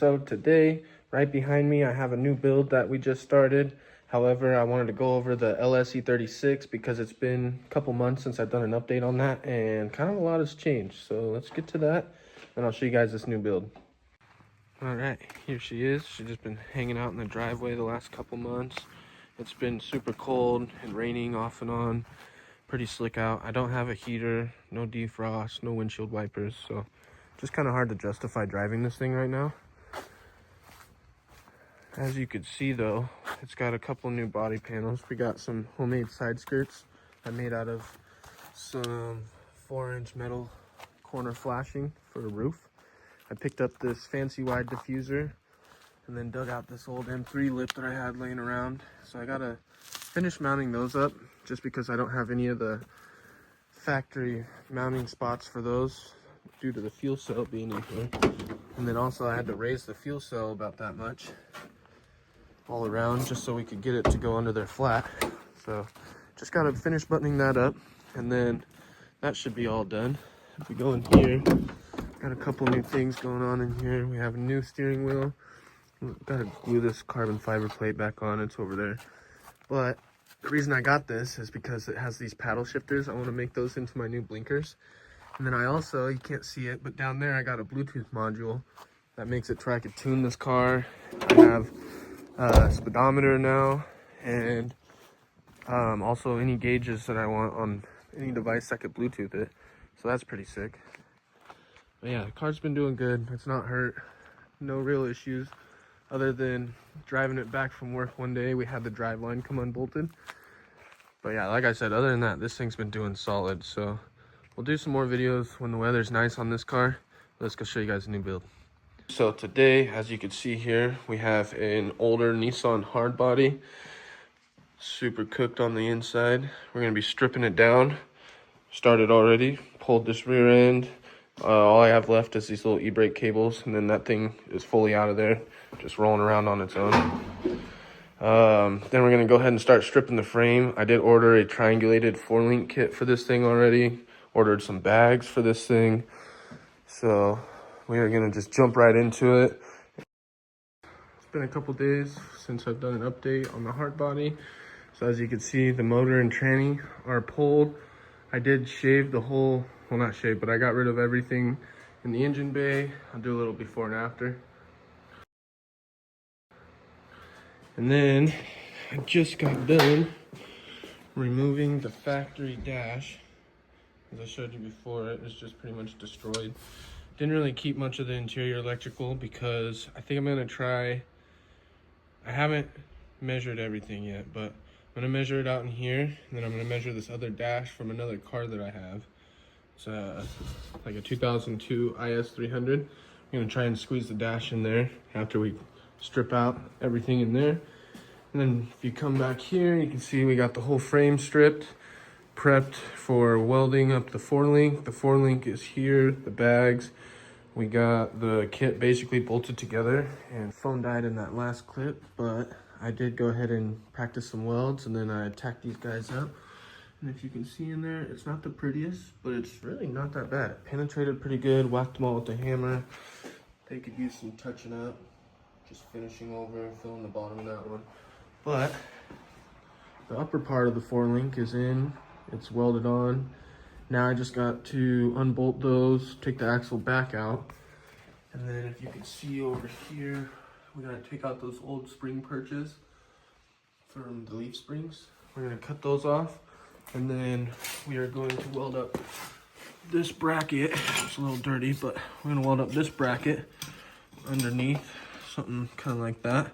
So today, right behind me, I have a new build that we just started. However, I wanted to go over the LSE36 because it's been a couple months since I've done an update on that and kind of a lot has changed. So let's get to that and I'll show you guys this new build. All right, here she is. She's just been hanging out in the driveway the last couple months. It's been super cold and raining off and on. Pretty slick out. I don't have a heater, no defrost, no windshield wipers, so just kind of hard to justify driving this thing right now. As you could see though, it's got a couple new body panels. We got some homemade side skirts I made out of some 4-inch metal corner flashing for a roof. I picked up this fancy wide diffuser and then dug out this old M3 lip that I had laying around. So I gotta finish mounting those up just because I don't have any of the factory mounting spots for those due to the fuel cell being in here. And then also I had to raise the fuel cell about that much all around just so we could get it to go under there flat. So just gotta finish buttoning that up and then that should be all done. If we go in here, got a couple new things going on in here. We have a new steering wheel. Gotta glue this carbon fiber plate back on, it's over there. But the reason I got this is because it has these paddle shifters. I want to make those into my new blinkers. And then I also, you can't see it, but down there I got a Bluetooth module that makes it try I could tune this car. I have a speedometer now, and also any gauges that I want on any device that could Bluetooth it. So that's pretty sick. But yeah, the car's been doing good. It's not hurt. No real issues. Other than driving it back from work one day, we had the drive line come unbolted. But yeah, like I said, other than that, this thing's been doing solid. So we'll do some more videos when the weather's nice on this car. Let's go show you guys a new build. So today, as you can see here, we have an older Nissan hardbody. Super cooked on the inside. We're gonna be stripping it down. Started already, pulled this rear end. All I have left is these little e-brake cables, and then that thing is fully out of there, just rolling around on its own. Then we're gonna go ahead and start stripping the frame. I did order a triangulated 4-link kit for this thing already. Ordered some bags for this thing. So we are gonna just jump right into it. It's been a couple days since I've done an update on the hard body. So as you can see, the motor and tranny are pulled. I did shave the whole, well not shave, but I got rid of everything in the engine bay. I'll do a little before and after. And then I just got done removing the factory dash. As I showed you before, it was just pretty much destroyed. Didn't really keep much of the interior electrical because I think I'm gonna try, I haven't measured everything yet, but I'm gonna measure it out in here, and then I'm gonna measure this other dash from another car that I have. It's like a 2002 IS300. I'm gonna try and squeeze the dash in there after we strip out everything in there. And then if you come back here, you can see we got the whole frame stripped, prepped for welding up the 4-link. The 4-link is here, the bags. We got the kit basically bolted together, and phone died in that last clip, but I did go ahead and practice some welds, and then I tacked these guys up. And if you can see in there, it's not the prettiest, but it's really not that bad. It penetrated pretty good, whacked them all with the hammer. They could use some touching up, just finishing over, filling the bottom of that one. But the upper part of the 4-link is in, it's welded on. Now I just got to unbolt those, take the axle back out. And then if you can see over here, we gotta take out those old spring perches from the leaf springs. We're gonna cut those off. And then we are going to weld up this bracket. It's a little dirty, but we're gonna weld up this bracket underneath, something kind of like that.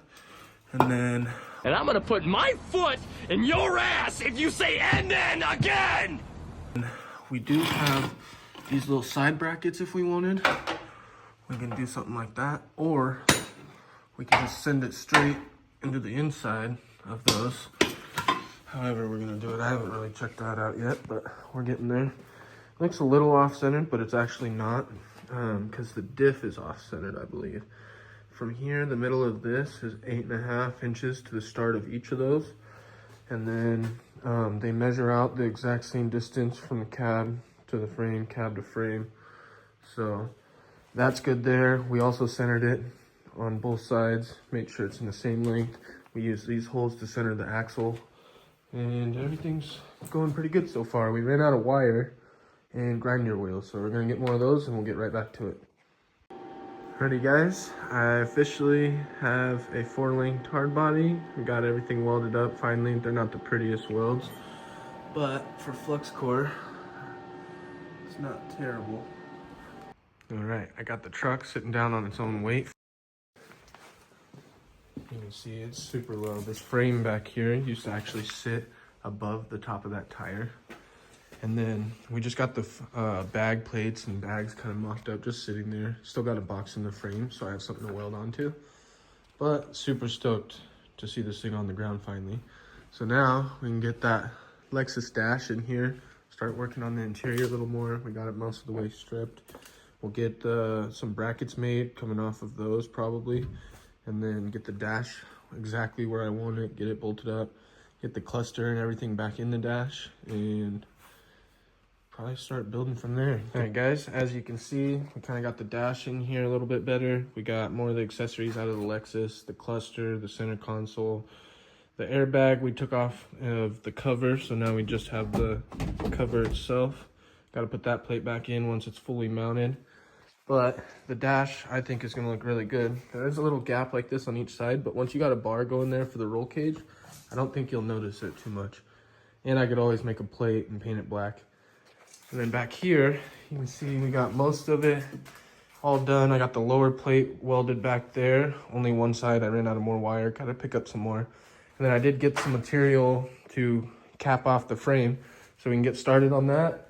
And I'm gonna put my foot in your ass if you say "and then" again! We do have these little side brackets if we wanted. We can do something like that, or we can just send it straight into the inside of those. However we're gonna do it, I haven't really checked that out yet, but we're getting there. It looks a little off-centered, but it's actually not, because the diff is off-centered, I believe. From here, the middle of this is 8.5 inches to the start of each of those. And then they measure out the exact same distance from the cab to the frame, cab to frame. So that's good there. We also centered it on both sides, make sure it's in the same length. We use these holes to center the axle, and everything's going pretty good so far. We ran out of wire and grinder wheels, so we're gonna get more of those and we'll get right back to it. Alrighty guys, I officially have a 4-linked hard body. We got everything welded up finally. They're not the prettiest welds, but for flux core, it's not terrible. Alright, I got the truck sitting down on its own weight. You can see it's super low. This frame back here used to actually sit above the top of that tire. And then we just got the bag plates and bags kind of mocked up, just sitting there. Still got a box in the frame, so I have something to weld onto. But super stoked to see this thing on the ground finally. So now we can get that Lexus dash in here, start working on the interior a little more. We got it most of the way stripped. We'll get some brackets made coming off of those probably. And then get the dash exactly where I want it, get it bolted up, get the cluster and everything back in the dash, and probably start building from there. All right guys, as you can see, we kind of got the dash in here a little bit better. We got more of the accessories out of the Lexus, the cluster, the center console, the airbag we took off of the cover, so now we just have the cover itself. Got to put that plate back in once it's fully mounted. But the dash, I think, is going to look really good. There's a little gap like this on each side, but once you got a bar going there for the roll cage, I don't think you'll notice it too much. And I could always make a plate and paint it black. And then back here, you can see we got most of it all done. I got the lower plate welded back there. Only one side, I ran out of more wire. Got to pick up some more. And then I did get some material to cap off the frame, so we can get started on that.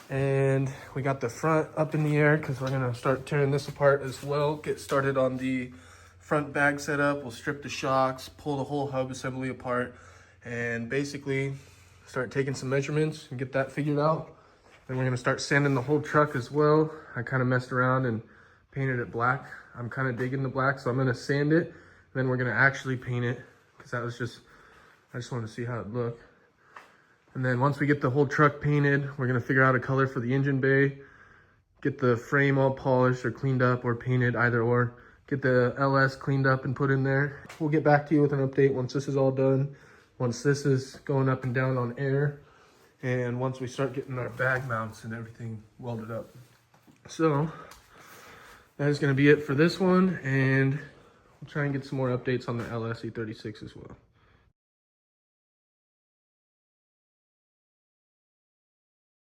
And we got the front up in the air because we're gonna start tearing this apart as well. Get started on the front bag setup. We'll strip the shocks, pull the whole hub assembly apart, and basically start taking some measurements and get that figured out. Then we're gonna start sanding the whole truck as well. I kind of messed around and painted it black. I'm kind of digging the black, so I'm gonna sand it. Then we're gonna actually paint it because I just wanted to see how it looked. And then once we get the whole truck painted, we're gonna figure out a color for the engine bay, get the frame all polished or cleaned up or painted, either or, get the LS cleaned up and put in there. We'll get back to you with an update once this is all done, once this is going up and down on air, and once we start getting our bag mounts and everything welded up. So that is gonna be it for this one, and we'll try and get some more updates on the LS E36 as well.